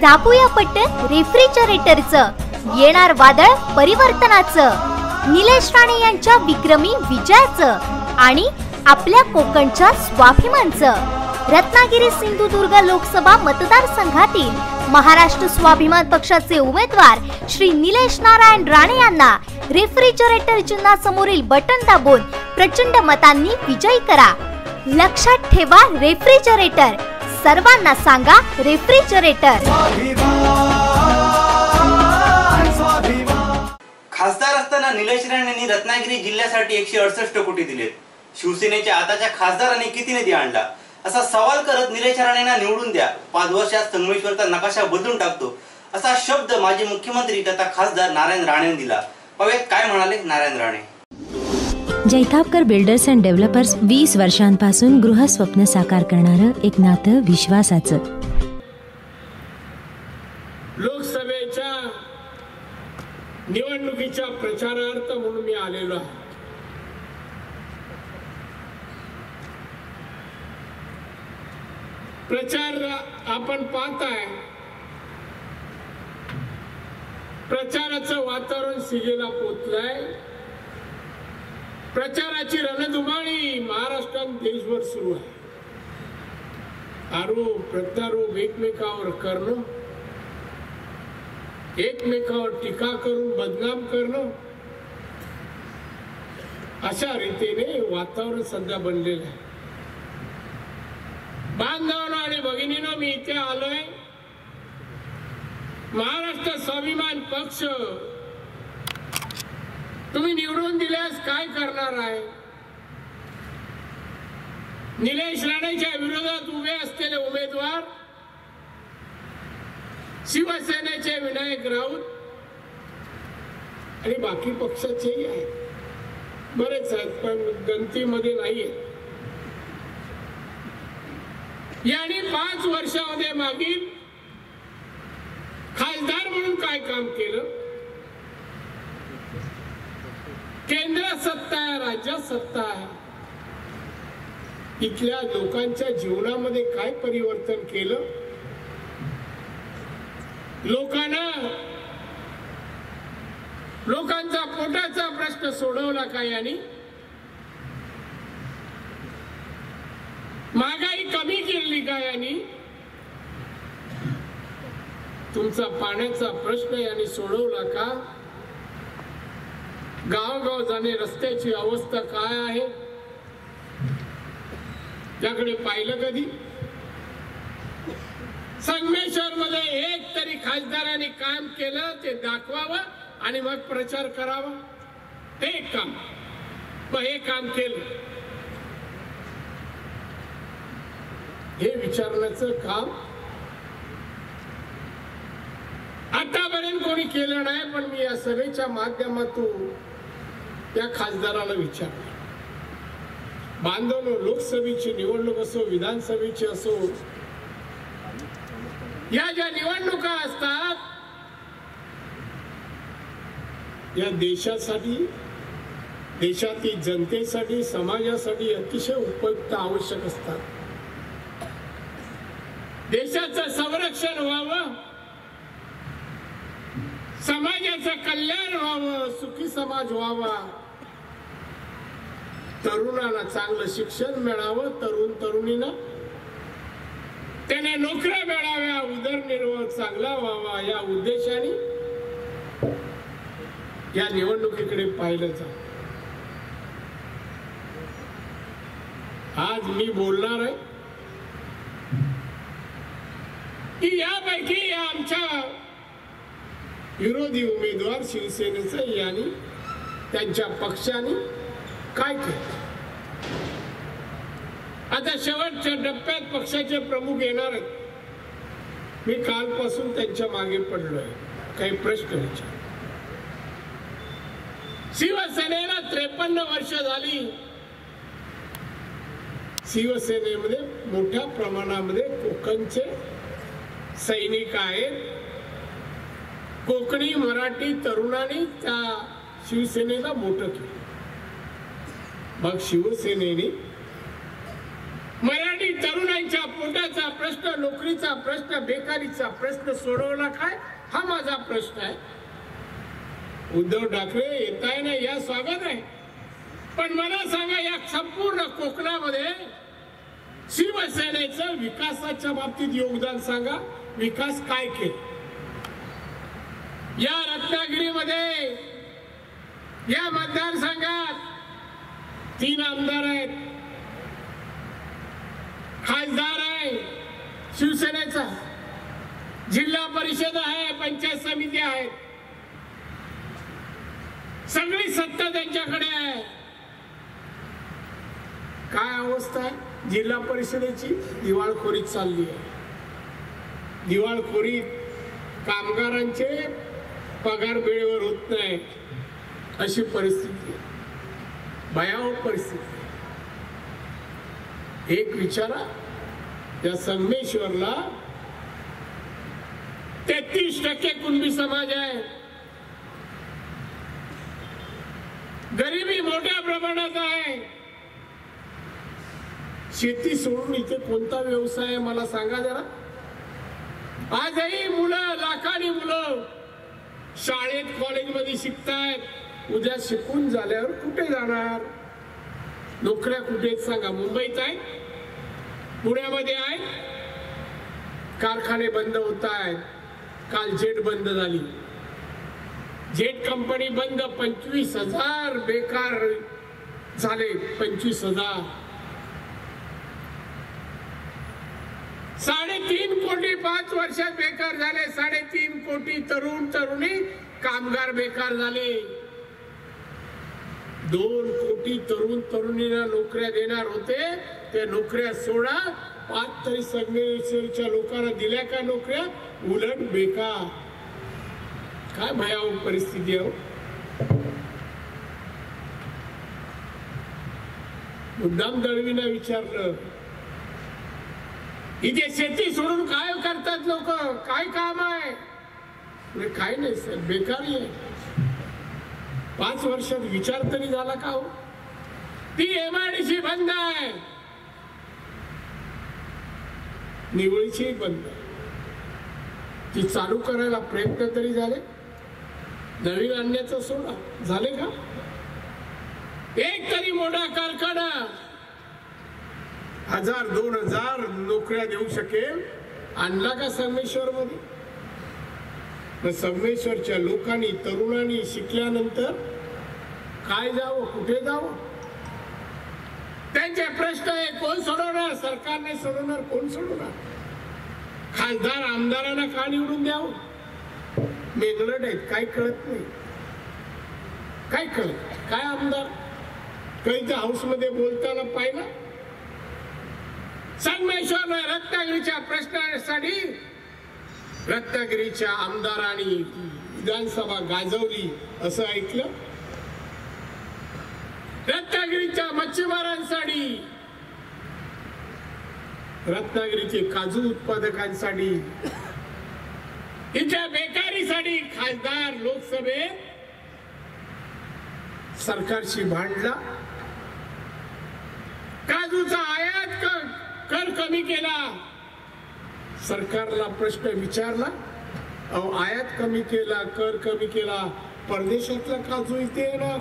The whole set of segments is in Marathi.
दाबूया पट्टन रेफ्रिजरेटरचं, येणार वादळ परिवर्तनाचं, निलेश राणे यांच्या विक्रमी विजयाचं आणि आपल्या कोकणच्या स्वाभिमानचं। रत्नागिरी सिंधुदुर्ग लोकसभा मतदारसंघातील महाराष्ट्र स्वाभिमान पक्षाचे उमेदवार श्री निलेश नारायण राणे यांना रेफ्रिजरेटर चिन्हासमोरील बटन दाबून प्रचंड मतांनी विजयी करा। लक्षात ठेवा, रेफ्रिजरेटर, सर्वांना सांगा रेफ्रिजरेटर। खासदार असताना निलेश राणे यांनी रत्नागिरी जिल्ह्यासाठी 168 कोटी दिलेत। शिवसेनेच्या आताच्या खासदारांनी किती निधी आणला असा सवाल करत निलेश राणेंना निवडून द्या, 5 वर्षात संगमेश्वरचा नकाशा बदलून टाकतो असा शब्द माजी मुख्यमंत्री तथा खासदार नारायण राणेंनी दिला। पाहूयात काय म्हणाले Narayan Rane. Jaitapkar builders and developers 20 वर्षांपासून गृहस्वप्न साकार करणारं एक नातं विश्वासाचं। लोकसभेच्या निवडणुकीच्या प्रचारार्थ म्हणून मी आलेलो आहे। प्रचार आपण पाहताय, प्रचाराचं वातावरण सिगेला पोचलंय। प्रचाराची रणधुमाळी महाराष्ट्रात देशभर सुरू आहे। आरोप प्रत्यारोप एकमेकावर करणं, एकमेकावर टीका करून बदनाम करणं, अशा रीतीने वातावरण सध्या बनलेलं आहे। बांधवांनो आणि भगिनींनो, मी इथे आलोय, महाराष्ट्र स्वाभिमान पक्ष तुम्ही निवडून दिल्यास काय करणार आहे? निलेश राणेच्या विरोधात उभे असलेले उमेदवार शिवसेनेचे विनायक राऊत आणि बाकी पक्षाचेही आहेत, बरेच आहेत, पण गणतीमध्ये नाहीये। यांनी 5 वर्षामध्ये मागील खासदार म्हणून काय काम केलं? केंद्रात सत्ता आहे, राज्यात सत्ता आहे, इथल्या लोकांच्या जीवनामध्ये काय परिवर्तन केलं? लोकांचा पोटाचा प्रश्न सोडवला का यांनी? महागाई कमी केली का यांनी? तुमचा पाण्याचा प्रश्न यांनी सोडवला का? गावगाव जाणे रस्त्याची अवस्था काय आहे याकडे पाहिलं कधी? संगमेश्वर मध्ये एक तरी खासदारांनी काम केलं ते दाखवावं आणि मग प्रचार करावा, ते काम, मग हे काम केलं हे विचारण्याचं काम आतापर्यंत कोणी केलं नाही। पण मी या सभेच्या माध्यमातून त्या खासदाराला विचारलं, बांधवनो, लोकसभेची निवडणूक असो, विधानसभेची असो, या ज्या निवडणुका असतात या देशासाठी, देशातील जनतेसाठी, समाजासाठी अतिशय उपयुक्त आवश्यक असतात। देशाचं संरक्षण व्हावं, समाजाचं कल्याण व्हावं, सुखी समाज व्हावा, तरुणाला चांगलं शिक्षण मिळावं, तरुण तरुणींना त्याने नोकऱ्या मिळाव्या, उदरनिर्वाह चांगला व्हावा, या उद्देशाने या निवडणुकीकडे पाहिलं जातं। आज मी बोलणार आहे की यापैकी आमच्या विरोधी उमेदवार शिवसेनेचं यांनी त्यांच्या पक्षाने काय केलं। आता शेवटच्या टप्प्यात पक्षाचे प्रमुख येणार आहेत। मी कालपासून त्यांच्या मागे पडलोय, काही प्रश्न विचार। शिवसेनेला 53 वर्ष झाली। शिवसेनेमध्ये मोठ्या प्रमाणामध्ये कोकणचे सैनिक आहेत। कोकणी मराठी तरुणांनी त्या शिवसेनेला मोठं केलं। मग शिवसेनेने मराठी तरुणांच्या पोटाचा प्रश्न प्रश्न, नोकरीचा प्रश्न, बेकारीचा प्रश्न सोडवला काय, हा माझा प्रश्न आहे. उद्धव ठाकरे येत आहे ना, या स्वागत आहे. पण मला सांगा, या संपूर्ण कोकणामध्ये शिवसेनेचं विकासाच्या बाबतीत योगदान सांगा. विकास काय केला या रत्नागिरीमध्ये? या मतदारसंघात 3 आमदार आहेत, खासदार आहे शिवसेनेचा, जिल्हा परिषद आहे, पंचायत समिती आहे, सगळी सत्ता त्यांच्याकडे आहे. काय अवस्था आहे जिल्हा परिषदेची? दिवाळखोरीत चालली आहे. दिवाळखोरीत कामगारांचे पगार वेळेवर होत नाही, अशी परिस्थिती आहे, भयावह परिस्थिती. एक विचारा, या संगमेश्वरला 33% कुणबी समाज आहे. गरिबी मोठ्या प्रमाणात आहे. शेती सोडून इथे कोणता व्यवसाय आहे मला सांगा जरा. आजही मुलं, लाखांनी मुलं शाळेत, कॉलेजमध्ये शिकतायत. उद्या शिकून झाल्यावर कुठे जाणार? नोकऱ्या कुठे आहेत सांगा? मुंबईत आहेत, पुण्यामध्ये आहेत. कारखाने बंद होत आहेत. काल जेट बंद झाली, जेट कंपनी बंद. 25,000 बेकार झाले. 25,000. 3.5 कोटी 5 वर्षात बेकार झाले. 3.5 कोटी तरुण तरुणी कामगार बेकार झाले. 2 कोटी तरुण तरुणींना नोकऱ्या देणार होते, त्या नोकऱ्या सोडा. 5 तरी संगमेश्वरच्या लोकांना दिल्या का नोकऱ्या? उलट बेकार. काय भयावह परिस्थिती आहे. मुद्दाम दळवींना विचारलं, इथे शेती सोडून काय करतात लोक, काय काम आहे? काय नाही सर, बेकारी आहे. 5 वर्षात विचार तरी झाला का हो? ती MIDC बंद आहे, निवळीची बंद आहे. ती चालू करायला प्रयत्न तरी झाले? नवीन आणण्याचं सोडा, झाले का? एक तरी मोठा कारखाना 1000-2000 नोकऱ्या देऊ शकेल आणला का संगमेश्वर मध्ये? संगमेश्वरच्या लोकांनी, तरुणांनी शिकल्यानंतर काय जावं, कुठे जावं? त्यांचे प्रश्न आहे, कोण सोडवणार? सरकारने सोडवणार, कोण सोडवणार? खासदार आमदारांना का निवडून द्यावं? मेघलट आहेत, काय कळत नाही. काय कळत? काय आमदार कधी त्या हाऊस मध्ये बोलताना पाहिलं? संगमेश्वर रत्नागिरीच्या प्रश्नासाठी रत्नागिरीच्या आमदारांनी विधानसभा गाजवली असं ऐकलं? रत्नागिरीच्या मच्छीमारांसाठी, रत्नागिरीचे काजू उत्पादकांसाठी, इथल्या बेकारीसाठी खासदार लोकसभेत सरकारशी भांडला. काजूचा आयात कर कमी केला. सरकारला प्रश्न विचारला, अहो आयात कमी केला, कर कमी केला, परदेशातला काजू इथे येणार,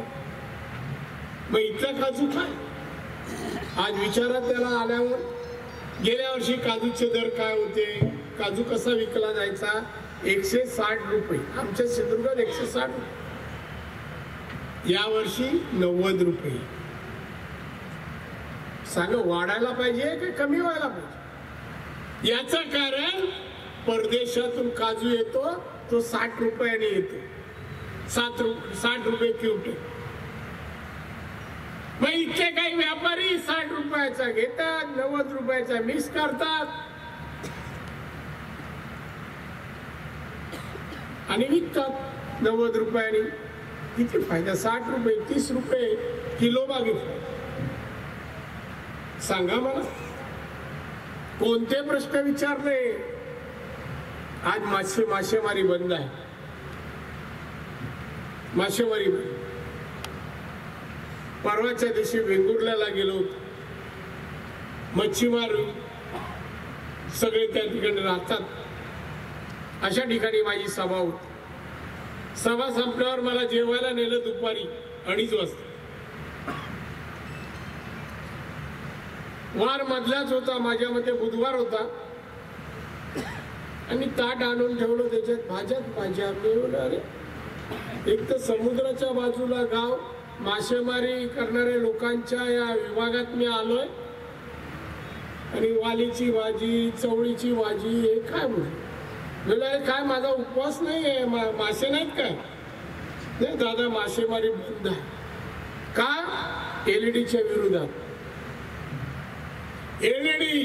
मग इथला काजू काय? आज विचारा त्याला आल्यावर. गेल्या वर्षी काजूचे दर काय होते, काजू कसा विकला जायचा? 160 रुपये. आमच्या सिंधुदुर्गात 160 रुपये. या वर्षी 90 रुपये. सांगा, वाढायला पाहिजे की कमी व्हायला पाहिजे? याचं कारण परदेशातून काजू येतो, तो 60 रुपयाने येतो. 60 रुपये क्विंटल. मग इथले काही व्यापारी 60 रुपयाचा घेतात, 90 रुपयाचा मिक्स करतात आणि विकतात 90 रुपयाने. किती फायदा? 60 रुपये, 30 रुपये किलो मागितलं. सांगा मला, कोणते प्रश्न विचारले? आज मासेमारी बंद आहे. मासेमारी बंद. परवाच्या दिवशी वेंगुर्ल्याला गेलो होतो. मच्छीमार सगळे त्या ठिकाणी राहतात। अशा ठिकाणी माझी सभा होती। सभा संपल्यावर मला जेवायला नेलं दुपारी 2:30 वाजता। वार मधलाच होता, माझ्या मते बुधवार होता, आणि ताट आणून ठेवलं, त्याच्यात भाज्या अरे एक तर समुद्राच्या बाजूला गाव, मासेमारी करणाऱ्या लोकांच्या या विभागात मी आलोय, आणि वालीची भाजी, चवळीची भाजी, हे काय बोल काय माझा उपवास नाही आहे, मासे नाहीत काय? नाही दादा, मासेमारी बंद आहे। का? एलईडीच्या विरोधात। एलईडी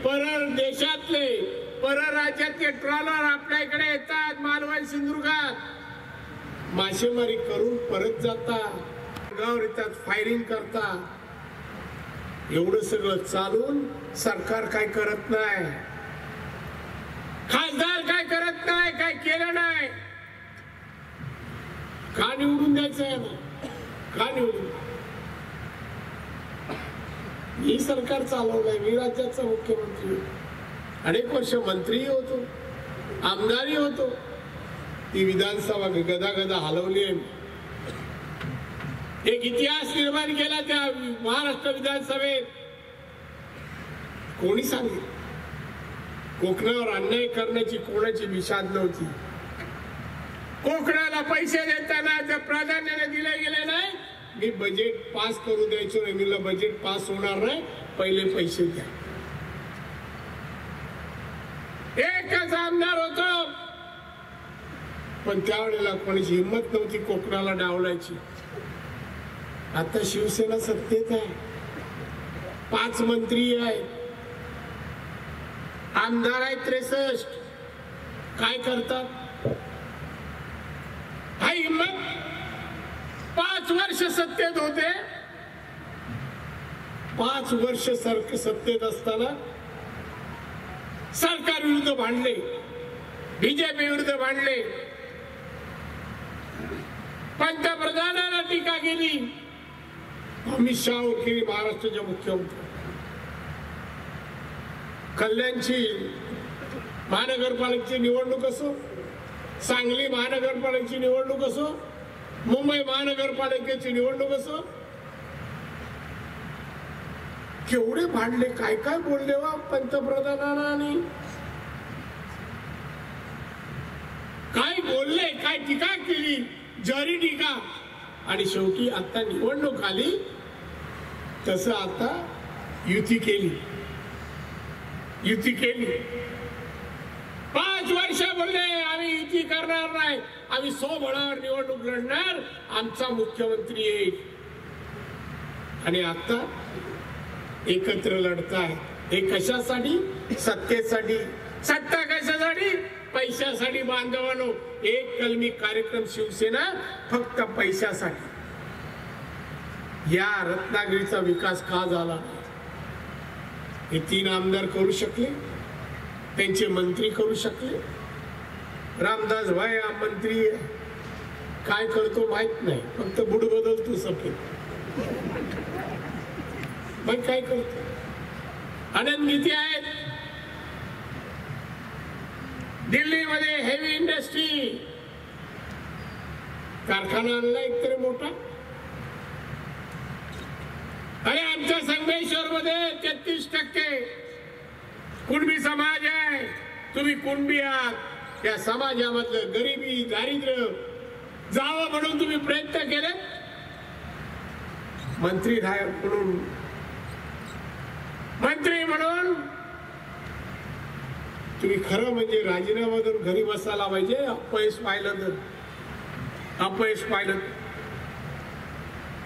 परर देशातले, परर राज्यातले ट्रॉलर आपल्या इकडे येतात, मालवण सिंधुदुर्गात मासेमारी करून परत जातात, गावावर येतात, फायरिंग करतात। एवढं सगळं चालून सरकार काय करत नाही, खासदार काय करत नाही, काय केलं नाही। का निवडून द्यायचं आहे ना? का निवडून? मी सरकार चालवलंय, मी राज्याचा मुख्यमंत्री, अनेक वर्ष मंत्री होतो, आमदारही होतो, ती विधानसभा गदा हलवली आहे। एक इतिहास निर्माण केला त्या महाराष्ट्र विधानसभेत। कोणी सांगितलं? कोकणावर अन्याय करण्याची कोणाची विषाद नव्हती। कोकणाला पैसे देताना त्या प्राधान्याने दिले गेले नाही। मी बजेट पास करू द्यायचो नाही, मी बजेट पास होणार नाही, पहिले पैसे द्या। एकच आमदार होतो, पण त्यावेळेला कोणाची हिंमत नव्हती कोकणाला डावलायची। आता शिवसेना सत्तेत आहे, 5 मंत्री आहेत, आमदार आहेत 63। काय करतात? हाय हिंमत? 5 वर्ष सत्तेत होते, 5 वर्ष सत्तेत असताना सरकार विरुद्ध भांडले, बीजेपी विरुद्ध भांडले, पंतप्रधानांना टीका केली, अमित शहावर केली, महाराष्ट्राच्या मुख्यमंत्री। कल्याणची महानगरपालिकेची निवडणूक असो, सांगली महानगरपालिकेची निवडणूक असो, मुंबई महानगरपालिकेची निवडणूक असो, केवढे भांडले, काय काय बोलले वा पंतप्रधानांनी, काय बोलले, काय टीका केली, जारी टीका। आणि शेवटी आता निवडणूक आली, तसं आता युती केली। 5 वर्ष बोलले आम्ही युती करणार नाही, आम्ही स्वबळावर निवडणूक लढणार, आमचा मुख्यमंत्री येईल। आणि आता एकत्र लढताय। हे कशासाठी? सत्तेसाठी। सत्ता कशासाठी? पैशासाठी। बांधवांनो, एक कलमी कार्यक्रम शिवसेना फक्त पैशासाठी। या रत्नागिरीचा विकास का झाला? हे 3 आमदार करू शकले, त्यांचे मंत्री करू शकले। रामदास भाई हा मंत्री काय करतो माहित नाही, फक्त बुड बदलतो सफेद, मग काय करतो? आनंद गीते आहेत, दिल्लीमध्ये हेवी इंडस्ट्री कारखाना आणला एक तरी मोठा। अरे आमच्या संगमेश्वर मध्ये 33% कुणबी समाज आहे, तुम्ही कुणबी आहात, या समाजामधलं गरिबी, दारिद्र्य जावं म्हणून तुम्ही प्रयत्न केले। मंत्री म्हणून तुम्ही खरं म्हणजे राजीनामा देऊन घरी बसायला पाहिजे। अपयश पाहिलं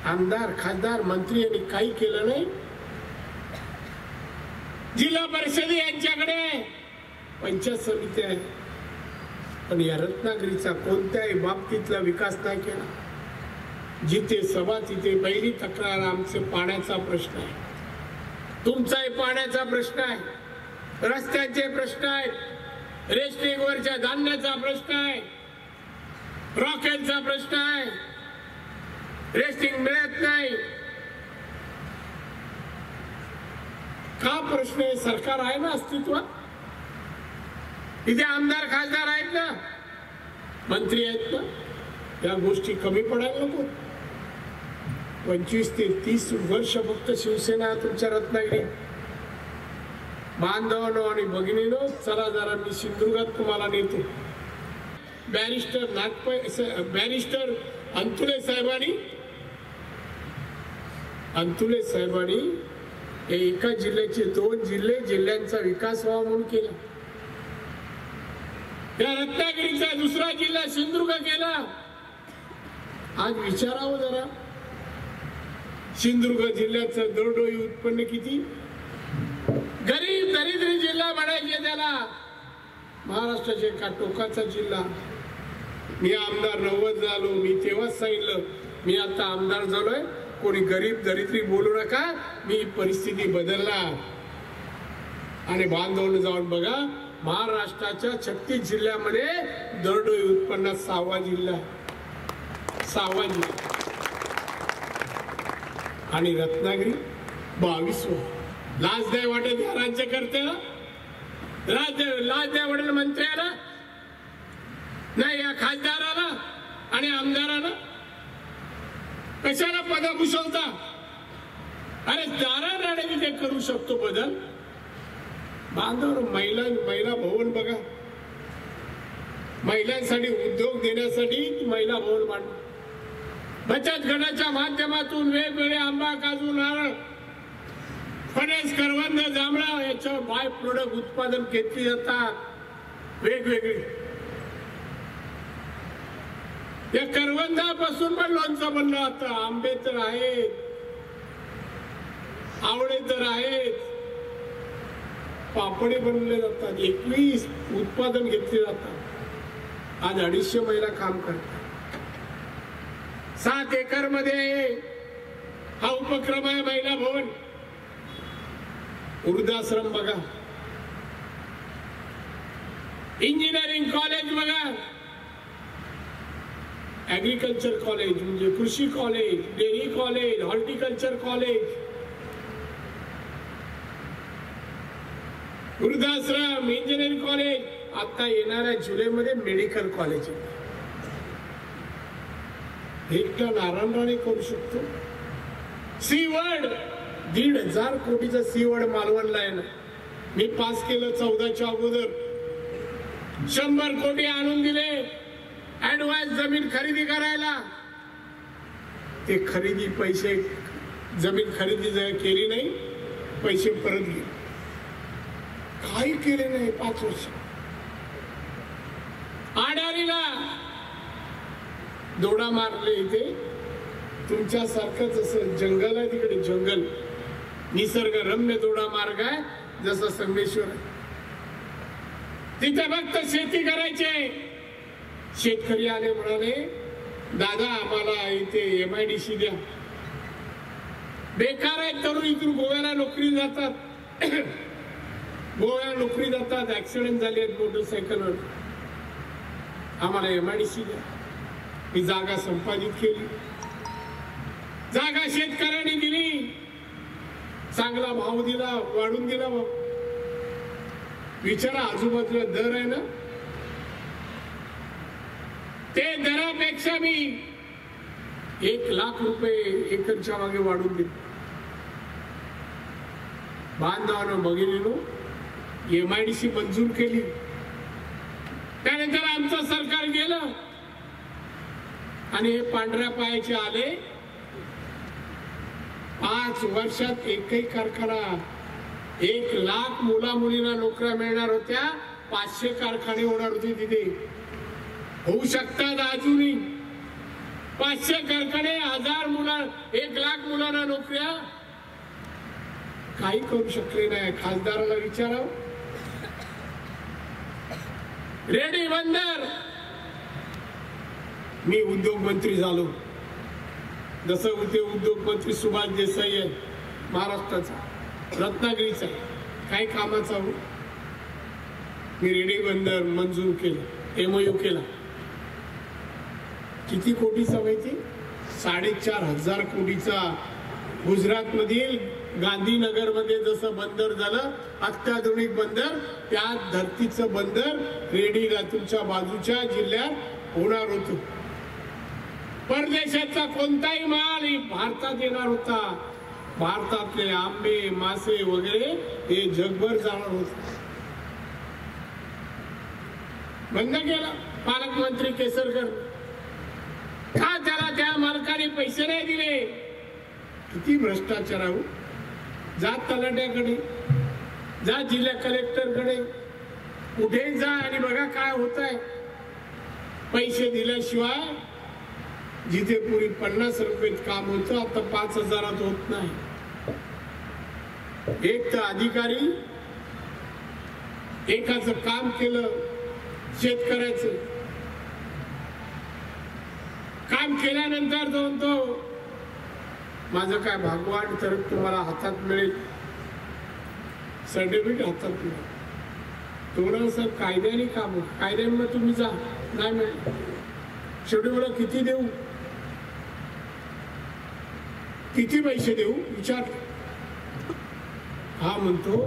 आमदार, खासदार, मंत्री यांनी काही केलं नाही। जिल्हा परिषद यांच्याकडे पंचायत समिती आहे, पण या रत्नागिरीचा कोणत्याही बाबतीतला विकास नाही केला। जिथे सभा तिथे पहिली तक्रार आमचे पाण्याचा प्रश्न आहे, तुमचाही पाण्याचा प्रश्न आहे, रस्त्यांचे प्रश्न आहेत, रेस्टिंगवरच्या धान्याचा प्रश्न आहे, रॉकेलचा प्रश्न आहे, रेस्टिंग मिळत नाही। का प्रश्न आहे? सरकार आहे ना अस्तित्वात, इथे आमदार खासदार आहेत ना, मंत्री आहेत ना, या गोष्टी कमी पडायला नको. 25 ते 30 वर्ष फक्त शिवसेना तुमच्या रत्नागिरी. बांधवांनो आणि भगिनीनो, चला जरा मी सिंधुदुर्गात तुम्हाला नेतो. बॅरिस्टर अंतुले साहेबांनी एका जिल्ह्याचे 2 जिल्ह्यांचा विकास व्हावा म्हणून केला. या रत्नागिरीचा दुसरा जिल्हा सिंधुदुर्ग केला. आज विचारावं जरा, सिंधुदुर्ग जिल्ह्याचं दरडोई उत्पन्न किती? गरीब दरिद्री जिल्हा म्हणायचे त्याला. महाराष्ट्राचे एका टोकाचा जिल्हा. मी आमदार 90 झालो, मी तेव्हाच सांगितलं मी आता आमदार झालोय, कोणी गरीब दरिद्री बोलू नका, मी परिस्थिती बदलणार. आणि बांधवून जाऊन बघा, महाराष्ट्राच्या 36 जिल्ह्यामध्ये दरडोई उत्पन्नात 6वा जिल्हा. आणि रत्नागिरी 22वा. लाज नाही वाटत या राज्यकर्त्याला? लाज नाही वाटेल मंत्र्याला, नाही या खासदाराला आणि आमदाराला? कशाला पद भूषवता? अरे दाराने तिथे करू शकतो बदल. बांधव महिला भवन बघा, महिलांसाठी उद्योग देण्यासाठी महिला भवन मांडलं. बचत गटाच्या माध्यमातून वेगवेगळे आंबा, काजू, नारळ, फणस, करवंद, जांभळा याच्या बाय प्रोडक्ट उत्पादन घेतली जातात वेगवेगळे. या करवंदापासून पण लोणचं बनलं जातं. आंबे तर आहेत, आवळे तर आहेत, पापडे बनवले जातात. 21 उत्पादन घेतले जातात. आज 250 महिला काम करतात. 7 एकर मध्ये हा उपक्रम आहे महिला भवन. वृद्धाश्रम बघा, इंजिनिअरिंग कॉलेज बघा, ऍग्रिकल्चर कॉलेज म्हणजे कृषी college, dairy college, horticulture college, वृद्धाश्रम, इंजिनिअरिंग कॉलेज. आता येणाऱ्या जुलैमध्ये मेडिकल कॉलेज. एकटा नारायण करू शकतो. सी वर्ड 1,500 कोटीचा सी वर्ड मालवणला आहे ना. मी पास केलं 14च्या अगोदर. 100 कोटी आणून दिले ऍडव्हान्स जमीन खरेदी करायला. ते खरेदी पैसे, जमीन खरेदी केली नाही, पैसे परत गेले. काही केले नाही 5 वर्ष. आडारीला दोडा मारले. इथे तुमच्यासारखंच असं जंगल आहे, तिकडे जंगल, निसर्ग रम्य दोडा मार्ग आहे जसं संगमेश्वर. तिथे फक्त शेती करायचे. शेतकरी आले, म्हणाले दादा आम्हाला इथे MIDC द्या. बेकार आहेत तरुण, इथून गोव्याला नोकरी जातात. गोव्याला नोकरी जातात, ऍक्सिडेंट झाले आहेत मोटरसायकलवर. आम्हाला MIDC द्या. ही जागा संपादित केली. जागा शेतकऱ्यांनी दिली, चांगला भाव दिला, वाढून दिला. विचारा आजूबाजूला दर आहे ना, ते दरापेक्षा मी 1 लाख रुपये एकरच्या मागे वाढून दिले. बांधवांनो भगिनीनो, MIDC मंजूर केली. त्यानंतर आमचं सरकार गेलं आणि हे पांढऱ्या पायाचे आले. 5 वर्षात एकही कारखाना, 1 लाख मुला मुलींना नोकऱ्या मिळणार होत्या. 500 कारखाने होणार होते तिथे. होऊ शकतात अजूनही 500 कारखाने, 1000 मुला, 1 लाख मुलांना नोकऱ्या. काही करू शकले नाही. खासदाराला विचारावं. रेडी बंदर, मी उद्योग मंत्री झालो. जसं ते उद्योग मंत्री सुभाष देसाई आहे महाराष्ट्राचा, रत्नागिरीचा, काही कामाचा हो. मी रेडी बंदर मंजूर केलं, MOU केला. किती कोटीचा माहिती? 4,500 कोटीचा. गुजरात मधील गांधीनगरमध्ये जसं बंदर झालं अत्याधुनिक बंदर, त्या धर्तीचं बंदर रेडी तुमच्या बाजूच्या जिल्ह्यात होणार होतं. परदेशाचा कोणताही माल भारतात येणार होता. भारतातले आंबे मासे वगैरे हे जगभर जाणार होते. बंद केला पालकमंत्री केसरकर. का त्याला त्या मालकाने पैसे नाही दिले? किती भ्रष्टाचार आहे. जा तलाट्याकडे, जा जिल्हा कलेक्टरकडे, कुठेही जा आणि बघा काय होत आहे. पैसे दिल्याशिवाय जिथे पूर्वी 50 रुपयात काम होतं आता 5,000 होत नाही. एक तर अधिकारी एकाचं काम केलं, शेतकऱ्याचं काम केल्यानंतर तो म्हणतो माझं काय भागवान तर तुम्हाला हातात मिळेल, सर्टिफिकेट हातात मिळेल. तुम्हाला सर कायद्याने काम, कायद्याने तुम्ही जा, नाही मिळेल. शेवटी मला किती देऊ, किती पैसे देऊ विचार. हा म्हणतो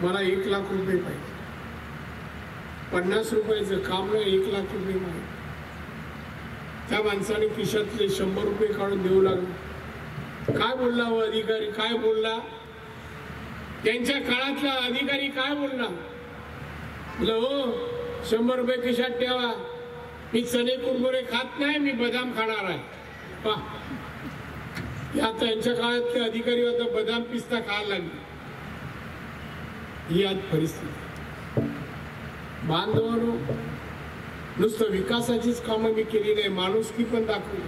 मला 1 लाख रुपये पाहिजे. 50 रुपयाचं काम नाही, 1 लाख रुपये पाहिजे. त्या माणसाने खिशातले 100 रुपये काढून देऊ लागले. काय बोलला हो अधिकारी, काय बोलला? त्यांच्या काळातला अधिकारी काय बोलला? हो 100 रुपये खिशात ठेवा, मी चणे कुरमुरे खात नाही, मी बदाम खाणार आहे. आता यांच्या काळातले अधिकारी आता बदाम पिस्ता खायला लागले. ही आज परिस्थिती. बांधवांनो, नुसतं विकासाचीच कामं मी केली नाही, माणुसकी पण दाखवली.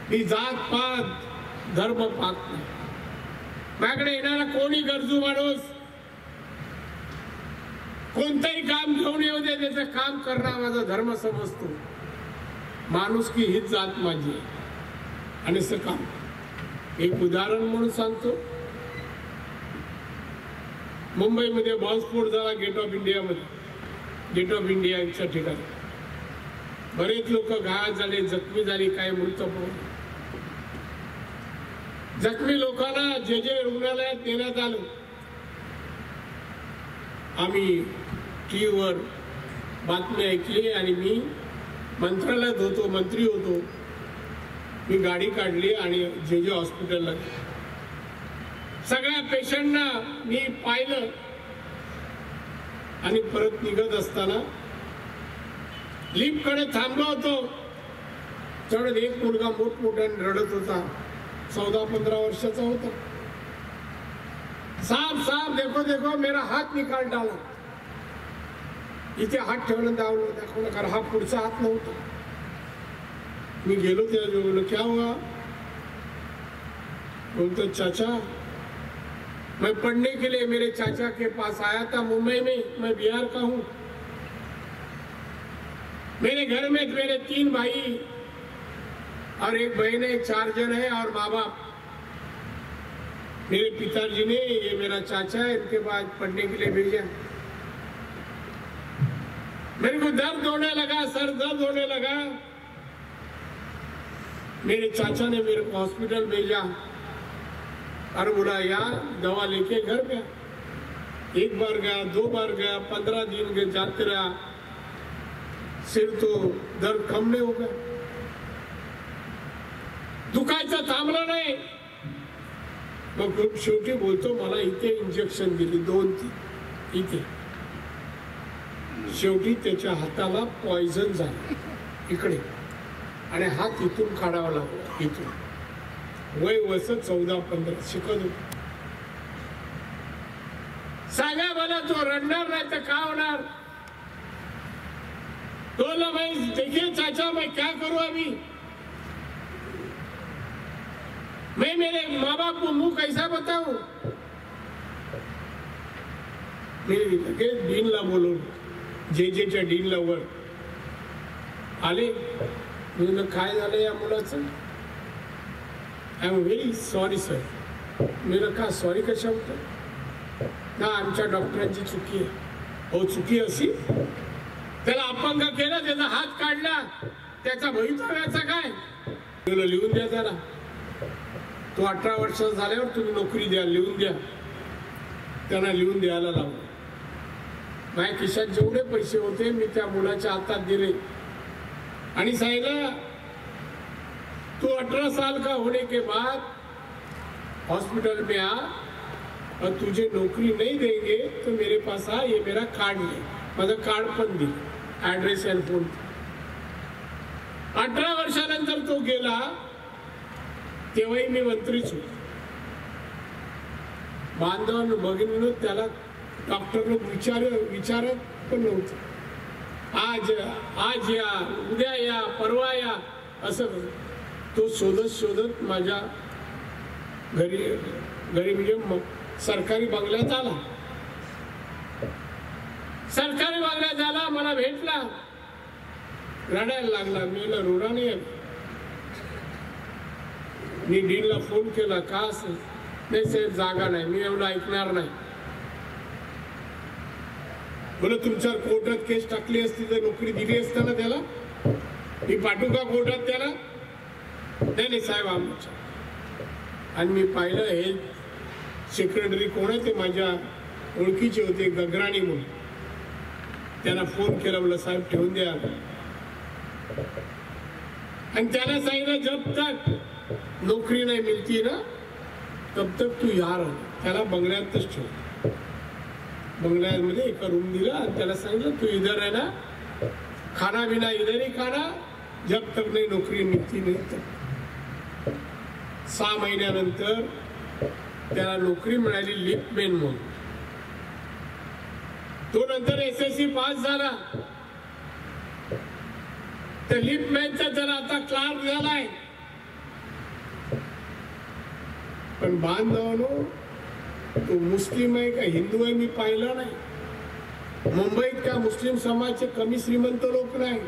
मी जात पात धर्म पाहत नाही. माझ्याकडे येणारा कोणी गरजू माणूस कोणतंही काम घेऊन येऊ दे, त्याचं काम करणं माझा धर्म समजतो. माणुसकी हीच जात माझी आहे. आणि असं काम एक उदाहरण म्हणून सांगतो. मुंबईमध्ये बॉम्बस्फोट झाला गेट ऑफ इंडियामध्ये. गेट ऑफ इंडियाच्या ठिकाणी बरेच लोक घायल झाले, जखमी झाले, काही मृत पावले. जखमी लोकांना जे रुग्णालयात नेण्यात आलं. आम्ही टीव्हीवर बातमी ऐकली आणि मी मंत्रालयात होतो, मंत्री होतो. मी गाडी काढली आणि जे हॉस्पिटलला सगळ्या पेशंटना मी पाहिलं. आणि परत निघत असताना लिफ्ट कडे थांबलो होतो. तेवढ्यात एक मुलगा मोठमोठ्याने रडत होता, 14-15 वर्षाचा होता. साहब साहब देखो देखो मेरा हात निकाल डाला. इथे हात ठेवून दाखवलं कारण हा पुढचा हात नव्हता. मी गेलो त्याला, बोलो क्या हुआ? बोलतो चाचा मैं पढ़ने के लिए मेरे चाचा के पास आया था मुंबई में, मैं बिहार का हूँ. मेरे घर में मेरे 3 भाई और 1 बहन है, 4 जन है और माँ बाप. मेरे पिताजी ने ये मेरा चाचा है, इनके बाद पढ़ने के लिए भेजा. मेरे को दर्द होने लगा, सर दर्द होने लगा. मेरे चाचा ने मेरे को हॉस्पिटल भेजा और बोला यार दवा लेके घर गया. 1 बार गया, 2 बार गया, 15 दिन के जाते रहा. सिर तो दर्द कम नहीं होगा, दुखायचं थांबलं नाही. मग खूप शेवटी बोलतो मला इथे इंजेक्शन दिली 2-3 इथे. शेवटी त्याच्या हाताला पॉइझन झालं इकडे आणि हात इथून काढावा लागला. इथून वय वस 14-15 शिकत होतो. सांगा मला तो रडणार नाही तर काय होणार? बोला भाई देखिए चाचा मैं क्या करूं अभी, मैं मेरे माँ बाप को मुंह कैसा बताऊं? मी लगेच डीनला बोलवलं, जेच्या डीनला वर आले. म्हणून काय झालं या मुलाचं? I am very sorry sir. मी का सॉरी कशा होतं ना, आमच्या डॉक्टरांची चुकी आहे. हो चुकी अशी, त्याला अपंग केलं, त्याचा हात काढला, त्याचा भवितव्याचा काय लिहून द्या त्याला. तो 18 वर्षाचा झाल्यावर तुम्ही नोकरी द्या, लिहून द्या. त्यांना लिहून द्यायला लावलं. माझ्या खिशात जेवढे पैसे होते मी त्या मुलाच्या हातात दिले आणि सांगितलं, तू 18 साल का होने के बाद हॉस्पिटल में आ और तुझे नौकरी नहीं देंगे तो मेरे पास आ, ये मेरा कार्ड है. माझं कार्ड पण दिलं, ॲड्रेस अँड फोन. 18 वर्षानंतर तो गेला तेव्हाही मी मंत्रीच होतो. बांधवांनो भगिनींनो, त्याला डॉक्टरनं विचारत पण नव्हतं. आज या, उद्या या, परवा या, असं तो शोधत माझ्या घरी म्हणजे सरकारी बंगल्यात आला. सरकारी बंगल्यात आला, मला भेटला, रडायला लागला. मी रोडा नाही. मी डीनला फोन केला, का असं? नाही साहेब, जागा नाही, मी एवढं ऐकणार नाही. बोला, तुमच्यावर कोर्टात केस टाकली असती तर नोकरी दिली असताना त्याला, मी पाठवू का कोर्टात त्याला? नाही साहेब, आमच्या. आणि मी पाहिलं हे सेक्रेटरी कोण आहे, ते माझ्या ओळखीचे होते, गगराणी म्हणून. त्याला फोन केला, बोला साहेब ठेवून द्या. आणि त्याला सांगितलं, जब तक नौकरी नहीं मिलती ना तब तक तू यार. त्याला बंगल्यातच ठेव. बंगल्यामध्ये एका रूम दिला आणि त्याला सांगितलं, तू इधर है ना, खाना बिना इधर ही खाना, जब तक नहीं नौकरी मिलती नहीं तक. 6 महिन्यानंतर त्याला नोकरी मिळाली लिफ्टमॅन म्हणून. तो नंतर SSC पास झाला. तर लिफ्टमॅनचा जर आता क्लार्क झालाय. पण बांधवांनो, तो मुस्लिम आहे का हिंदू आहे मी पाहिलं नाही. मुंबईत का मुस्लिम समाजाचे कमी श्रीमंत लोक नाही.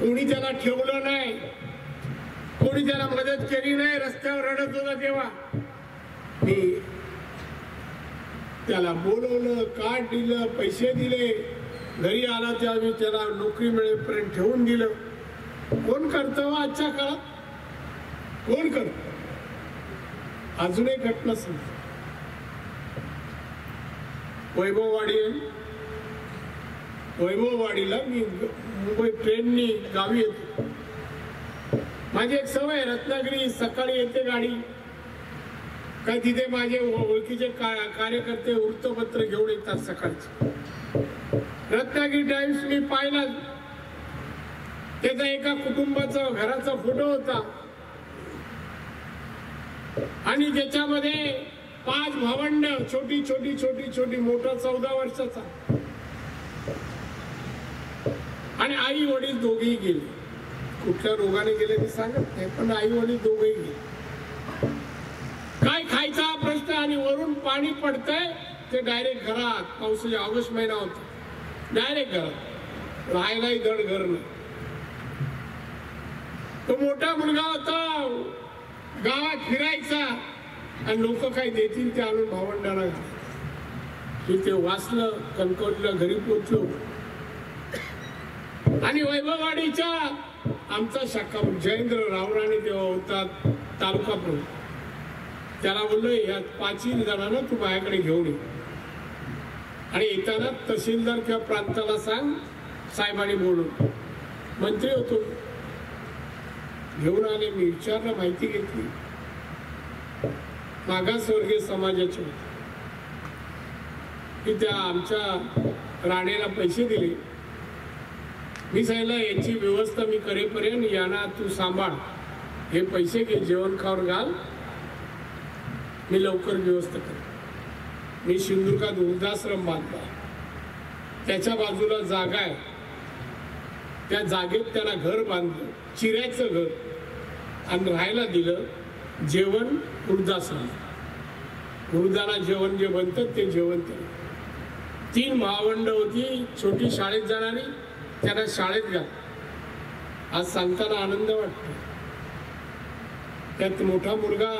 कोणी त्याला ठेवलं नाही, कोणी त्याला मदत केली नाही. रस्त्यावर रडत होता तेव्हा मी त्याला बोलवलं, कार्ड दिलं, पैसे दिले. घरी आला तेव्हा मी त्याला नोकरी मिळेपर्यंत ठेवून दिलं. कोण करतं आजच्या काळात? कोण करतं? अजून एक घटना सांगतो. वैभववाडीला मी मुंबई ट्रेननी गावी येतो. माझी एक सवय, रत्नागिरी सकाळी येते गाडी, काय तिथे माझे ओळखीचे कार्यकर्ते वृत्तपत्र घेऊन येतात सकाळचे. रत्नागिरी टाइम्स मी पाहिला, त्याचा एका कुटुंबाचा घराचा फोटो होता आणि त्याच्यामध्ये 5 भावंड, छोटी, मोठा 14 वर्षाचा आणि आई वडील दोघेही गेले. कुठल्या रोगाने गेले ते सांगत नाही, पण आई वडील दोघेही गेले. काय खायचा हा प्रश्न आणि वरून पाणी पडतंय. ते डायरेक्ट घरात, पावसाचा ऑगस्ट महिना होता, डायरेक्ट घरात, राहायलाही धड घर नाही. तो मोठा मुलगा होता, गावात फिरायचा आणि लोक काय देतील ते आणून भावंडाला घालायचं. ते वाचलं, कणकवलीला घरी पोचलो आणि वैभववाडीच्या आमचा शाखा जयेंद्र रावराणे तेव्हा होता तालुका प्रमुख. त्याला बोललो, या 5 जणांना तू माझ्याकडे घेऊन ये आणि येताना तहसीलदार किंवा प्रांताला सांग साहेबांनी बोलून. मंत्री होतो, घेऊन आले. मी विचारलं, माहिती घेतली. मागासवर्गीय समाजाचे की त्या आमच्या राणेला पैसे दिले. मी सांगितलं, याची व्यवस्था मी करेपर्यंत यांना तू सांभाळ, हे पैसे घे, जेवण खाऊन घाल, मी लवकर व्यवस्था कर. मी सिंधुदुर्गात वृद्धाश्रम बांधला, त्याच्या बाजूला जागा आहे, त्या जागेत त्याला घर बांधलं, चिऱ्याचं घर, आणि राहायला दिलं. जेवण वृद्धाश्रम, वृद्धाला जेवण जे बनतं ते जेवण केलं. 3 भावंड होती, छोटी शाळेत जाणारी, त्यांना शाळेत घाल. आज सांगताना आनंद वाटतो. त्यात मोठा मुलगा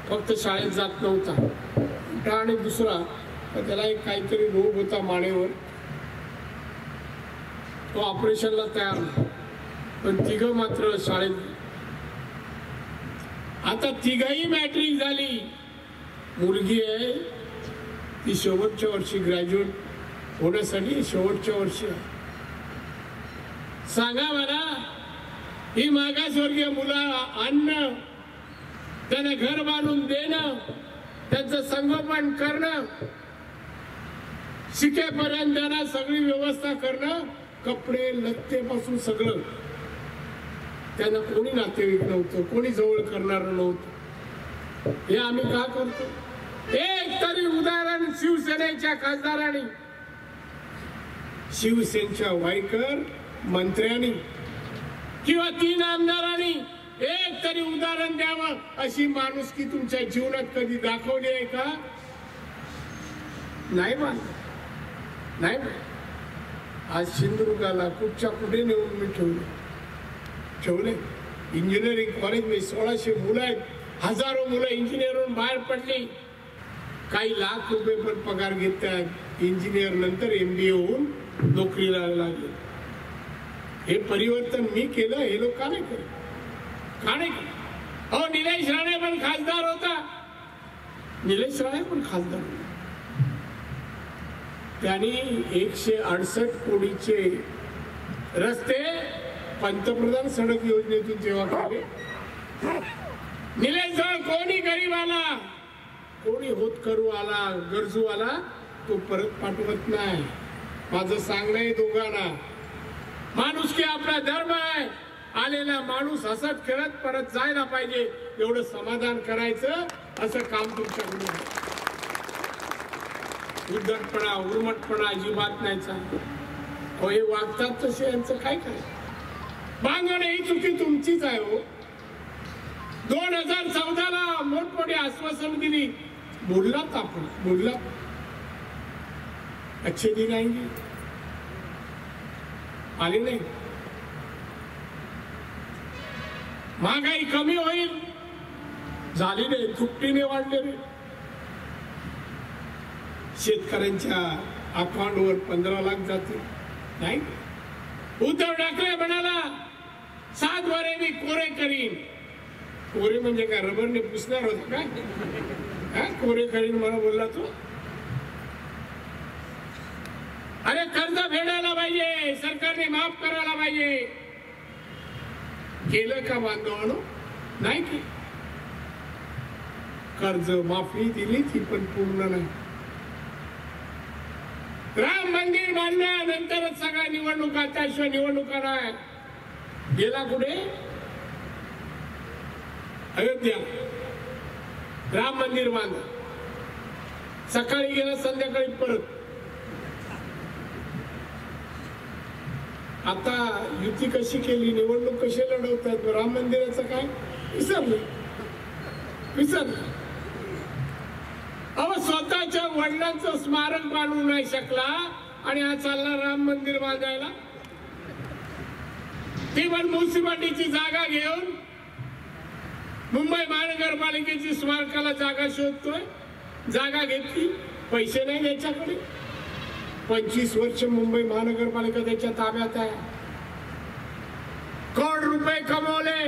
फक्त शाळेत जात नव्हता, मोठा आणि दुसरा त्याला एक काहीतरी रोग होता मानेवर, तो ऑपरेशनला तयार नाही, पण 3 मात्र शाळेत. आता तिघही मॅट्रिक झाली. मुलगी आहे ती शेवटच्या वर्षी ग्रॅज्युएट होण्यासाठी शेवटच्या वर्षी. सांगा मला, ही मागासवर्गीय मुलं आणणं, त्यांना घर बांधून देणं, त्यांचं संगोपन करणं, शिकेपर्यंत त्यांना सगळी व्यवस्था करणं, कपडे लत्तेपासून सगळं, त्यांना कोणी नातेवाईक नव्हतं, कोणी जवळ करणार नव्हतं. हे आम्ही का करतो? एक तरी उदाहरण शिवसेनेच्या खासदारांनी, शिवसेनेच्या वायकर मंत्र्यांनी किंवा 3 आमदारांनी एक तरी उदाहरण द्यावं. अशी माणुसकी तुमच्या जीवनात कधी दाखवली आहे का? नाही नाही. आज सिंधुदुर्गाला कुठच्या कुठे नेऊन मी ठेवले. इंजिनिअरिंग कॉलेजमध्ये 1600 मुलं आहेत, हजारो मुलं इंजिनियर होऊन बाहेर पडली. काही लाख रुपये पण पगार घेतात. इंजिनियर नंतर MBA होऊन नोकरीला लागले. हे परिवर्तन मी केलं, हे लोक का नाही केलं? का नाही केलं? अहो, निलेश राणे पण खासदार होता. निलेश राणे पण खासदार होता. त्यांनी 168 कोटीचे रस्ते पंतप्रधान सडक योजनेतून जेव्हा केले, निलेश राणे कोणी गरीब आला, कोणी होतकरू आला, गरजू आला, तो परत पाठवत नाही. माझं सांगणं आहे दोघांना, माणुसकी आपला धर्म आहे. आलेला माणूस हसत खेळत परत जायला पाहिजे, एवढं समाधान करायचं. असं काम तुमच्याकडून आहे. उद्धटपणा उर्मटपणा अजिबात नाही चालतो. हो, हे वागतात तसे, यांचं काय करायचं? बांगणे ही चुकी तुमचीच आहे. हो, 2014ला मोठमोठी आश्वासन दिली, बोललात आपण, बोललात. अच्छे दिन आएंगे, आले नाही. महागाई कमी होईल, झाली नाही, दुपटीने वाढले. शेतकऱ्यांच्या अकाउंटवर 15 लाख जातील. नाही, उद्धव ठाकरे म्हणाला 7 वरे मी कोरे करीन. कोरे म्हणजे काय, रबरने पुसणार होत का? कोरे करीन मला बोलला तो. अरे कर्ज फेडायला पाहिजे, सरकारने माफ करायला पाहिजे. केलं का बांधवांनो? नाही की. कर्ज माफी दिली ती पण पूर्ण नाही. राम मंदिर बांधल्यानंतरच सगळ्या निवडणुका, त्याशिवाय निवडणुका नाही. गेला कुठे? अयोध्या. राम मंदिर बांधा, सकाळी गेला, संध्याकाळी परत. आता युती कशी केली, निवडणूक कशी लढवतात, राम मंदिराचं काय विसरलं. अहो, स्वतःच्या वडिलांचं स्मारक बांधू नाही शकला आणि हा चालला राम मंदिर बांधायला. ती पण म्युन्सिपालिटीची जागा घेऊन मुंबई महानगरपालिकेची स्मारकाला जागा शोधतोय. जागा घेतली, पैसे नाही त्याच्याकडे. 25 वर्ष मुंबई महानगरपालिका त्याच्या ताब्यात आहे. करोड रुपये कमवले.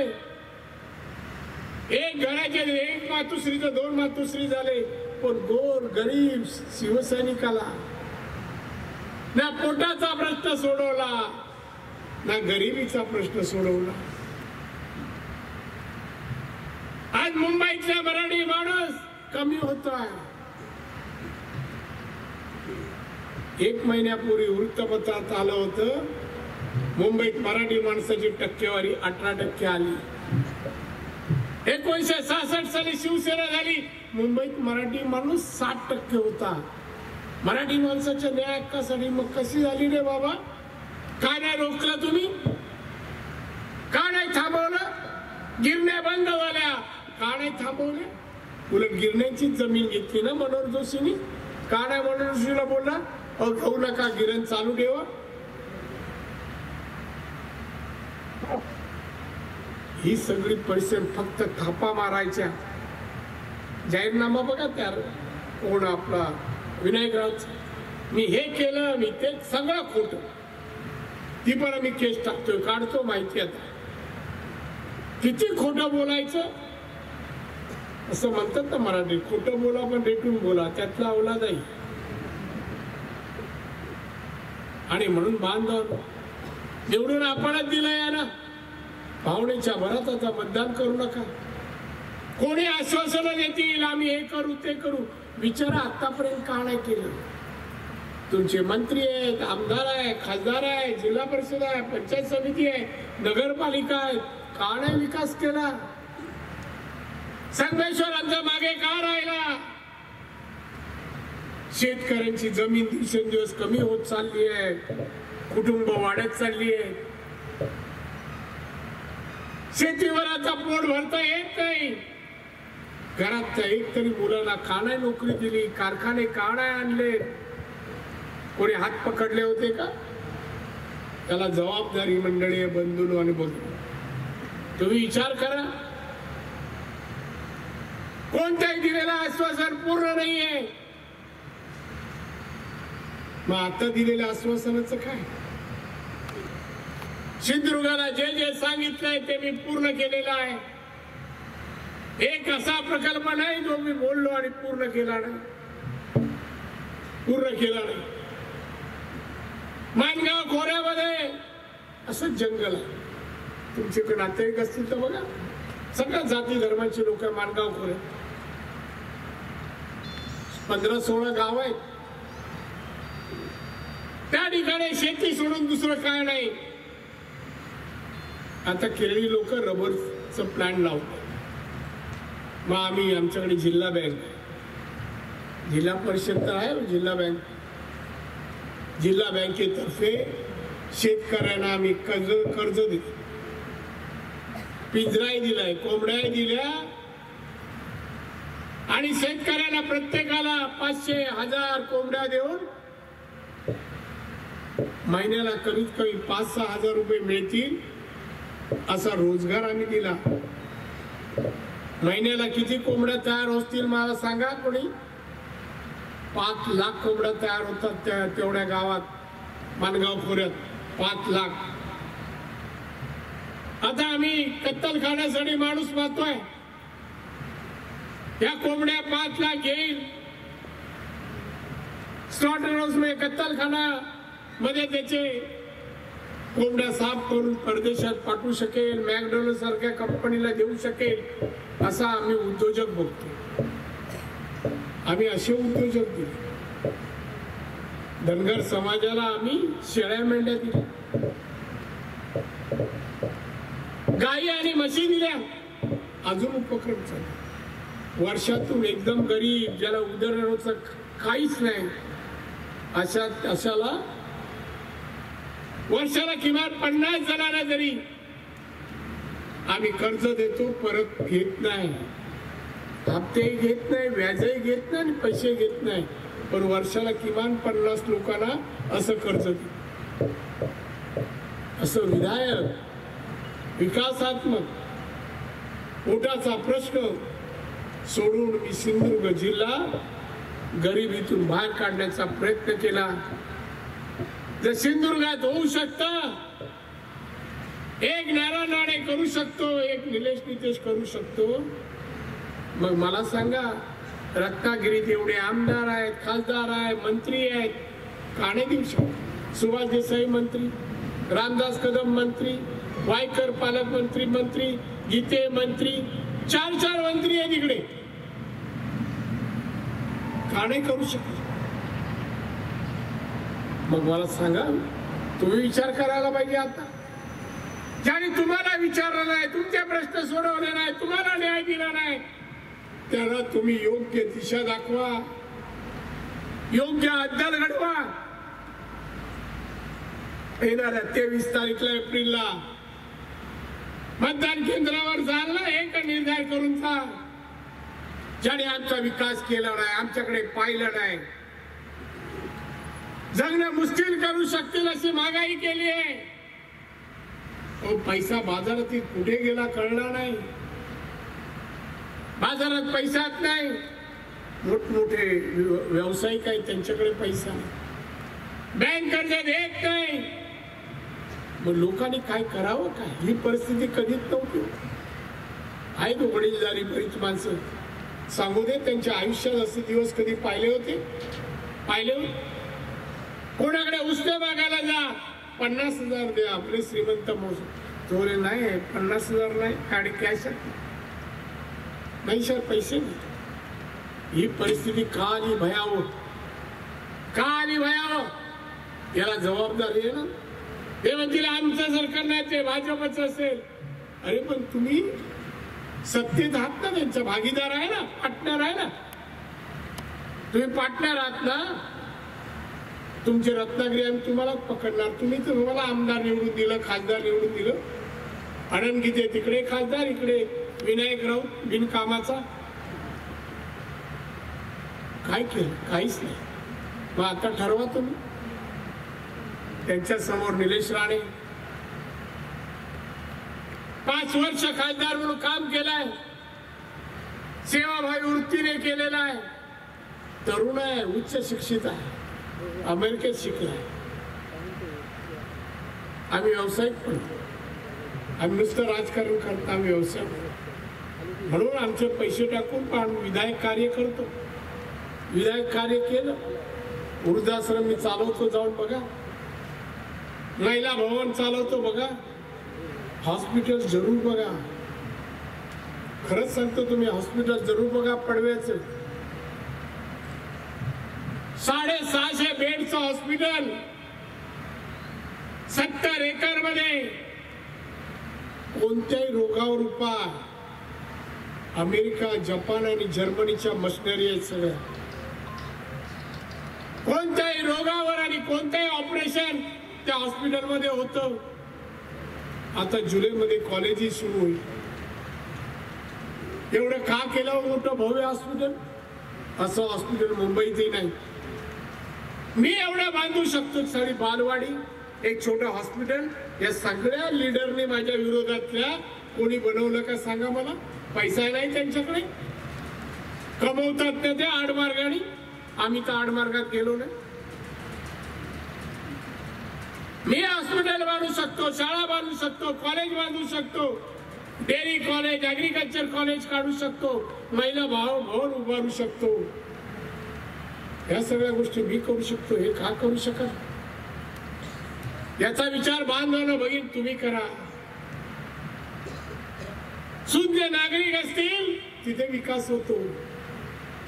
एक घराचे 1 मातोश्री तर 2 मातोश्री झाले. पण गोर गरीब शिवसैनिकाला ना पोटाचा प्रश्न सोडवला, ना गरिबीचा प्रश्न सोडवला. आज मुंबईतला मराठी माणूस कमी होतोय. 1 महिन्यापूर्वी वृत्तपत्रात आलं होतं, मुंबईत मराठी माणसाची टक्केवारी 18% आली. 1966 साली शिवसेना झाली, मुंबईत मराठी माणूस 60% होता. मराठी माणसाच्या न्याय हक्कासाठी मग कशी झाली रे बाबा? का नाही रोखलं तुम्ही? का नाही थांबवलं? गिरण्या बंद झाल्या, का नाही थांबवल्या? उलट गिरण्यांचीच जमीन घेतली ना मनोहर जोशींनी. का नाही मनोहर जोशीला बोलला घेऊ नका, गिरण चालू ठेवा? ही सगळी परिसर फक्त थापा मारायच्या. जाहीरनामा बघा त्यार कोण आपला विनायक राऊत, मी हे केलं, मी ते, सगळं खोट. ती पण आम्ही केस टाकतोय, काढतो माहिती. आता किती खोटं बोलायचं? असं म्हणतात ना मराठी, खोटं बोला पण रेटून बोला, त्यातला औलाद आहे. आणि म्हणून बांधव निवडून आपणच दिलंय याला, भावनेच्या भरात आता मतदान करू नका. कोणी आश्वासनं देतील आम्ही हे करू ते करू, विचारा आतापर्यंत का नाही केलं. तुमचे मंत्री आहेत, आमदार आहे, खासदार आहे, जिल्हा परिषद आहे, पंचायत समिती आहे, नगरपालिका आहे, का नाही विकास केला. संगमेश्वरांचा मागे का राहिला. शेतकऱ्यांची जमीन दिवसेंदिवस कमी होत चालली आहे, कुटुंब वाढत चालली आहे, शेतीवर आता पोट भरता येत नाही. घरात एक तरी मुलाला का नाही नोकरी दिली, कारखाने का नाही आणले, कोणी हात पकडले होते का. त्याला जबाबदारी मंडळी बंधून आणि बघू. तुम्ही विचार करा, कोणत्याही दिलेलं आश्वासन पूर्ण नाहीये. मग आता दिलेल्या आश्वासनाचं काय. सिंधुदुर्गाला जे जे सांगितलंय ते मी पूर्ण केलेलं आहे. एक असा प्रकल्प नाही जो मी बोललो आणि पूर्ण केला नाही. मानगाव खोऱ्यामध्ये असं जंगल आहे. तुमच्याकडे नातेवाईक असतील तर बघा, सगळ्या जाती धर्माचे लोक मानगाव खोऱ्यात 15-16 गाव आहेत. त्या ठिकाणी शेती सोडून दुसरं काय नाही. आता केरळी लोक रबरचं प्लांट लावतात. मग आम्ही आमच्याकडे जिल्हा बँक, जिल्हा परिषद तर आहे, जिल्हा बँकेतर्फे शेतकऱ्यांना आम्ही कर्ज देतो. पिंजराही दिलाय, कोंबड्याही दिल्या आणि शेतकऱ्याला प्रत्येकाला 500-1000 कोंबड्या देऊन महिन्याला कमीत कमी 5-6 हजार रुपये मिळतील असा रोजगार आम्ही दिला. महिन्याला किती कोंबड्या तयार होतील मला सांगा कोणी. 5 लाख कोंबड्या तयार होतात तेवढ्या गावात, मानगाव खोऱ्यात 5 लाख. आता आम्ही कत्तल खाण्यासाठी माणूस पाहतोय. या कोंबड्या 5 लाख येईल. स्लॉटर हाऊस मध्ये कत्तलखाना मध्ये त्याचे कोंबड्या साफ करून परदेशात पाठवू शकेल, मॅकडोनल्ड सारख्या कंपनीला देऊ शकेल असा आम्ही उद्योजक बघतो. आम्ही असे उद्योजक दिले. धनगर समाजाला आम्ही शेळ्या मेंढ्या दिल्या, गायी आणि म्हशी दिल्या. अजून उपक्रम चालू. वर्षातून एकदम गरीब ज्याला उदरनिर्वाहाचं काहीच नाही अशाला वर्षाला किमान 50 जणांना जरी आम्ही कर्ज देतो. परत घेत नाही, हप्तेही घेत नाही, व्याजही घेत नाही आणि पैसे घेत नाही. पण वर्षाला किमान 50 लोकांना असं कर्ज देतो. असं विधायक विकासात्मक पोटाचा प्रश्न सोडून मी सिंधुदुर्ग जिल्हा गरिबीतून बाहेर काढण्याचा प्रयत्न केला. जर सिंधुदुर्गात होऊ शकतं, एक नारा नाणे करू शकतो, एक निलेश नितेश करू शकतो, मग मला सांगा रत्नागिरीत एवढे आमदार आहेत, खासदार आहेत, मंत्री आहेत, का नाही देऊ शकतो. सुभाष देसाई मंत्री, रामदास कदम मंत्री, वायकर पालकमंत्री, गीते मंत्री, 4 मंत्री आहेत इकडे, का नाही करू शकतो. मग मला सांगा, तुम्ही विचार करायला पाहिजे. आता ज्याने तुम्हाला विचारलं नाही, तुमचे प्रश्न सोडवले नाही, तुम्हाला न्याय दिला नाही, त्याला तुम्ही योग्य दिशा दाखवा, योग्य अद्दल घडवा. येणाऱ्या 23 तारीखला एप्रिलला मतदान केंद्रावर जाल ना, एक निर्धार करून जा. ज्याने आमचा विकास केला नाही, आमच्याकडे पाहिलं नाही, जगणं मुश्किल करू शकतील अशी महागाई केली आहे. पैसा बाजारात कुठे गेला कळला नाही. बाजारात पैसाच नाही. मोठमोठे व्यावसायिक आहेत, त्यांच्याकडे पैसा नाही, बँक कर्ज देत नाही. मग लोकांनी काय करावं काय. ही परिस्थिती कधीच नव्हती. आहेत वडीलधारी बरीच माणसं, सांगू दे, त्यांच्या आयुष्यात असे दिवस कधी पाहिले होते? पाहिले होते? कोणाकडे उसने मागायला जा, 50,000 द्या, आपले श्रीमंत मोज थोडे नाही, 50,000 नाही, गाडी कॅश नाही सर, पैसे नाही. ही परिस्थिती का आली भयावह? का आली भयावह? याला जबाबदारी आहे ना. ते म्हणतील आमचं सरकार नाही, ते भाजपचं असेल. अरे पण तुम्ही सत्तेत आहात ना, त्यांचा भागीदार आहे ना, पार्टनर आहे ना, तुम्ही पार्टनर आहात ना. तुमचे रत्नागिरी आम्ही तुम्हालाच पकडणार. तुम्हाला आमदार निवडून दिलं, खासदार निवडून दिलं. अडणगीते तिकडे खासदार, इकडे विनायक राऊत बिनकामाचा. काय केलं? काहीच नाही. मग आता ठरवा तुम्ही. त्यांच्या समोर निलेश राणे 5 वर्ष खासदार म्हणून काम केलंय, सेवाभावी वृत्तीने केलेला आहे. तरुण आहे, उच्च शिक्षित आहे, अमेरिकेत शिकलाय. आम्ही व्यावसायिक पण, आम्ही नुसतं राजकारण करतो, आम्ही व्यवसाय म्हणून आमचे पैसे टाकून पण विधायक कार्य करतो. विधायक कार्य केलं. वृद्धाश्रम मी चालवतो, जाऊन बघा. महिला भवन चालवतो, बघा. हॉस्पिटल जरूर बघा. खरंच सांगतो, तुम्ही हॉस्पिटल जरूर बघा. पडव्याचं 650 बेडचं हॉस्पिटल 70 एकर मध्ये. कोणत्याही रोगावर उपाय अमेरिका, जपान आणि जर्मनीच्या मशिनरी आहेत सगळ्या. कोणत्याही रोगावर आणि कोणत्याही ऑपरेशन त्या हॉस्पिटलमध्ये होतं. आता जुलैमध्ये कॉलेजही सुरू होईल. एवढं का केलं मोठं भव्य हॉस्पिटल? असं हॉस्पिटल मुंबईतही नाही. मी एवढं बांधू शकतो. सारी बालवाडी, एक छोटं हॉस्पिटल. या सगळ्या लीडरने माझ्या विरोधातल्या कोणी बनवलं का सांगा मला? पैसा नाही त्यांच्याकडे, कमवतात ना ते आडमार्गाने. आम्ही तर आडमार्गात गेलो नाही. मी हॉस्पिटल बांधू शकतो, शाळा बांधू शकतो, कॉलेज बांधू शकतो, डेअरी कॉलेज, ऍग्रिकल्चर कॉलेज काढू शकतो, महिला भवन उभारू शकतो. या सगळ्या गोष्टी मी करू शकतो. हे का करू शकत? याचा विचार बांधवानं बघीन तुम्ही करा. सुज्ञ नागरिक असतील तिथे विकास होतो.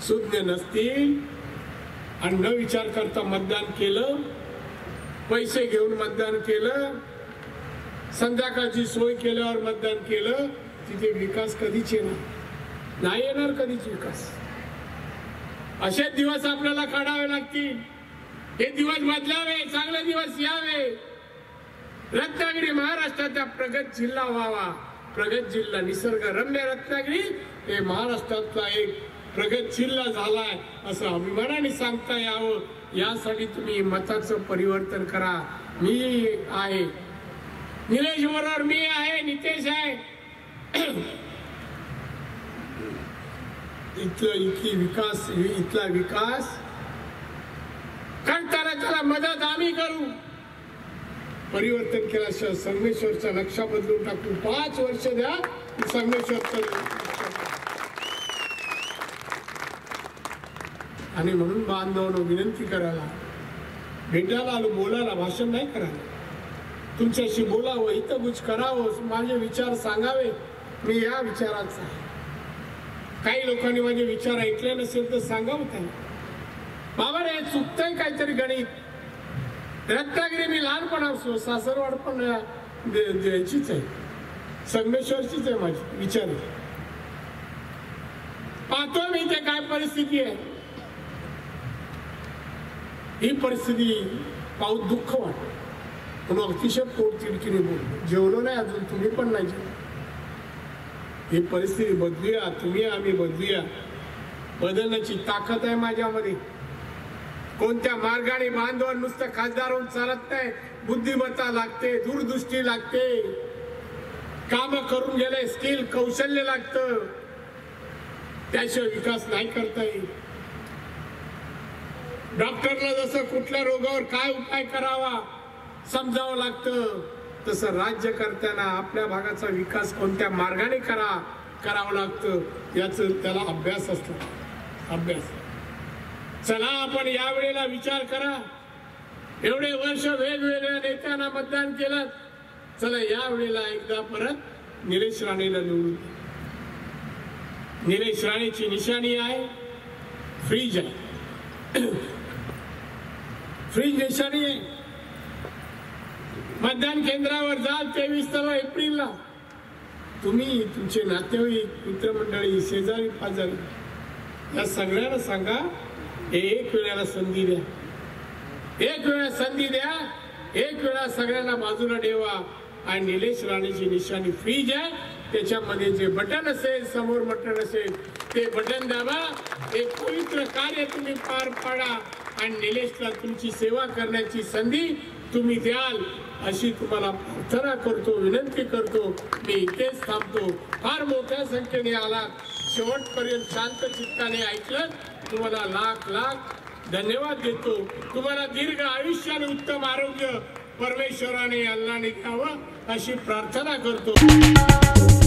सुज्ञ नसतील आणि न विचार करता मतदान केलं, पैसे घेऊन मतदान केलं, संध्याकाळची सोय केल्यावर मतदान केलं, तिथे विकास कधीच येणार नाही. येणार कधीच विकास. असे दिवस आपल्याला काढावे लागतील. हे दिवस बदलावे, चांगले दिवस यावे. रत्नागिरी महाराष्ट्राचा प्रगत जिल्हा व्हावा. प्रगत जिल्हा, निसर्ग रम्य रत्नागिरी हे महाराष्ट्रातला एक प्रगत जिल्हा झालाय असं अभिमानाने सांगता यावं. यासाठी तुम्ही मताचं परिवर्तन करा. मी आहे, निलेश बरोबर मी आहे, नितेश आहे. इथला विकास करताना त्याला मदत आम्ही करू. परिवर्तन केल्याशिवाय संगमेश्वरचा नक्षा बदलून टाकू. 5 वर्ष द्या, संगमेश्वरचं. आणि म्हणून बांधवांनो विनंती करायला, भेटायला आलो, बोलायला, भाषण नाही करायला. तुमच्याशी बोलावं, हितगुज करावं, माझे विचार सांगावे. मी या विचाराचा आहे. काही लोकांनी माझे विचार ऐकले नसेल तर सांगावं त्यांना, बाबा रे चुकतंय काहीतरी गणित. रत्नागिरी मी लहानपणापासून, सासरवाड पण द्यायचीच आहे, संगमेश्वरचीच आहे माझी विचार. पाहतो मी ते काय परिस्थिती आहे. ही परिस्थिती पाहून दुःख वाटतं. म्हणून अतिशय पोटतिडकीने बोलतो. जेवलो नाही अजून, तुम्ही पण नाही जेवलो. ही परिस्थिती बदलूया, तुम्ही आम्ही बदलूया. बदलण्याची ताकद आहे माझ्यामध्ये. कोणत्या मार्गाने बांधवून नुसतं खासदार होऊन चालत नाही. बुद्धिमत्ता लागते, दूरदृष्टी लागते, काम करून गेले, स्किल कौशल्य लागतं. त्याशिवाय विकास नाही करता येईल. डॉक्टरला जसं कुठल्या रोगावर काय उपाय करावा समजावं लागतं, तसं राज्य करताना आपल्या भागाचा विकास कोणत्या मार्गाने करा, करावं लागतं याचं त्याला अभ्यास असतो. अभ्यास. चला आपण यावेळेला विचार करा. एवढे वर्ष वेगवेगळ्या नेत्यांना मतदान केलं. चला यावेळेला एकदा परत निलेश राणेला निवडून. निलेश राणेची निशाणी आहे फ्रीज आहे. फ्रीज निशाणी आहे. मतदान केंद्रावर जाल 23 एप्रिलला. तुम्ही तुमचे नातेवाईक मित्रमंडळी शेजारी पाजारी या सगळ्यांना सांगा एक वेळेला संधी द्या. एक वेळा संधी द्या. एक वेळा सगळ्यांना बाजूला ठेवा. आणि निलेश राणेची निशाणी फ्रीज आहे. त्याच्यामध्ये जे बटन असेल समोर बटन असेल ते बटन दाबा. एक पवित्र कार्य तुम्ही पार पाडा आणि निलेशला तुमची सेवा करण्याची संधी तुम्ही द्याल अशी तुम्हाला प्रार्थना करतो, विनंती करतो. मी इथेच थांबतो. फार मोठ्या संख्येने आलात. शेवटपर्यंत शांत चित्ताने ऐकलं. तुम्हाला लाख लाख धन्यवाद देतो. तुम्हाला दीर्घ आयुष्य आणि उत्तम आरोग्य परमेश्वराने अल्लाने द्यावं अशी प्रार्थना करतो.